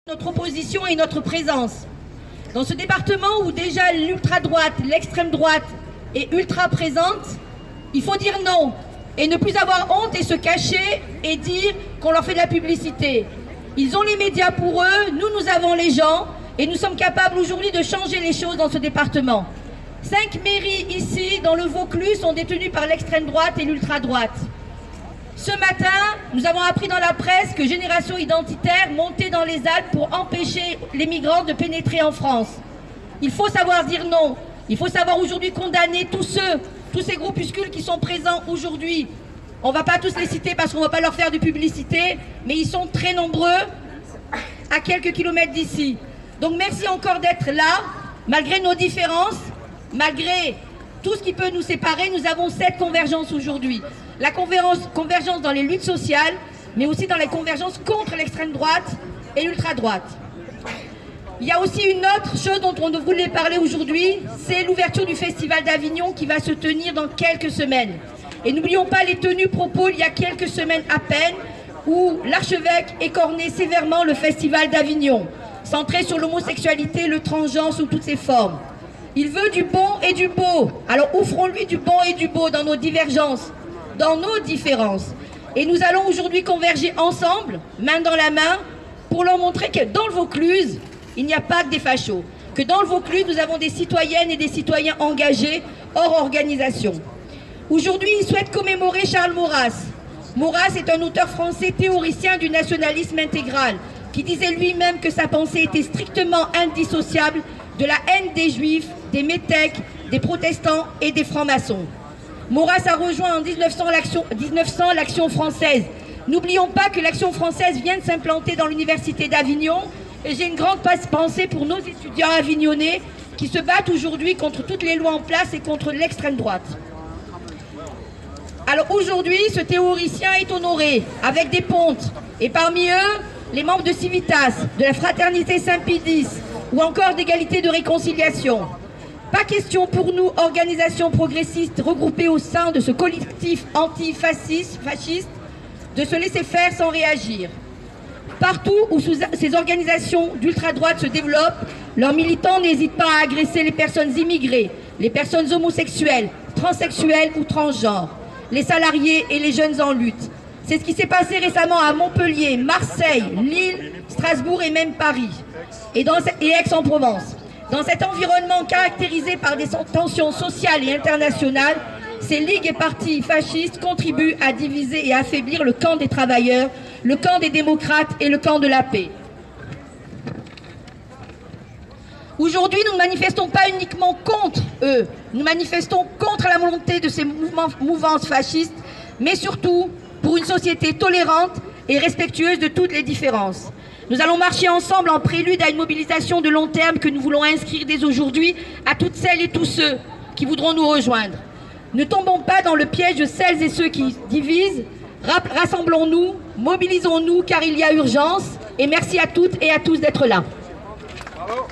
Notre opposition et notre présence. Dans ce département où déjà l'ultra-droite, l'extrême droite est ultra présente, il faut dire non et ne plus avoir honte et se cacher et dire qu'on leur fait de la publicité. Ils ont les médias pour eux, nous avons les gens et nous sommes capables aujourd'hui de changer les choses dans ce département. 5 mairies ici dans le Vaucluse sont détenues par l'extrême droite et l'ultra-droite. Ce matin, nous avons appris dans la presse que Génération Identitaire montait dans les Alpes pour empêcher les migrants de pénétrer en France. Il faut savoir dire non. Il faut savoir aujourd'hui condamner tous ces groupuscules qui sont présents aujourd'hui. On ne va pas tous les citer parce qu'on ne va pas leur faire de publicité, mais ils sont très nombreux à quelques kilomètres d'ici. Donc merci encore d'être là, malgré nos différences, malgré tout ce qui peut nous séparer, nous avons cette convergence aujourd'hui. La convergence dans les luttes sociales, mais aussi dans la convergence contre l'extrême droite et l'ultra-droite. Il y a aussi une autre chose dont on voulait parler aujourd'hui, c'est l'ouverture du Festival d'Avignon qui va se tenir dans quelques semaines. Et n'oublions pas les tenus propos il y a quelques semaines à peine, où l'archevêque écornait sévèrement le Festival d'Avignon, centré sur l'homosexualité, le transgenre sous toutes ses formes. Il veut du bon et du beau, alors offrons-lui du bon et du beau dans nos divergences, dans nos différences. Et nous allons aujourd'hui converger ensemble, main dans la main, pour leur montrer que dans le Vaucluse, il n'y a pas que des fachos. Que dans le Vaucluse, nous avons des citoyennes et des citoyens engagés hors organisation. Aujourd'hui, ils souhaitent commémorer Charles Maurras. Maurras est un auteur français théoricien du nationalisme intégral, qui disait lui-même que sa pensée était strictement indissociable de la haine des juifs, des métèques, des protestants et des francs-maçons. Maurras a rejoint en 1900 l'Action française. N'oublions pas que l'Action française vient de s'implanter dans l'université d'Avignon et j'ai une grande pensée pour nos étudiants avignonnais qui se battent aujourd'hui contre toutes les lois en place et contre l'extrême droite. Alors aujourd'hui, ce théoricien est honoré avec des pontes et parmi eux, les membres de Civitas, de la Fraternité Saint-Pédis ou encore d'Égalité de Réconciliation. Pas question pour nous, organisations progressistes regroupées au sein de ce collectif antifasciste, de se laisser faire sans réagir. Partout où ces organisations d'ultra-droite se développent, leurs militants n'hésitent pas à agresser les personnes immigrées, les personnes homosexuelles, transsexuelles ou transgenres, les salariés et les jeunes en lutte. C'est ce qui s'est passé récemment à Montpellier, Marseille, Lille, Strasbourg et même Paris, et Aix-en-Provence. Dans cet environnement caractérisé par des tensions sociales et internationales, ces ligues et partis fascistes contribuent à diviser et à affaiblir le camp des travailleurs, le camp des démocrates et le camp de la paix. Aujourd'hui, nous ne manifestons pas uniquement contre eux, nous manifestons contre la volonté de ces mouvances fascistes, mais surtout pour une société tolérante et respectueuse de toutes les différences. Nous allons marcher ensemble en prélude à une mobilisation de long terme que nous voulons inscrire dès aujourd'hui à toutes celles et tous ceux qui voudront nous rejoindre. Ne tombons pas dans le piège de celles et ceux qui divisent. Rassemblons-nous, mobilisons-nous car il y a urgence. Et merci à toutes et à tous d'être là. Bravo.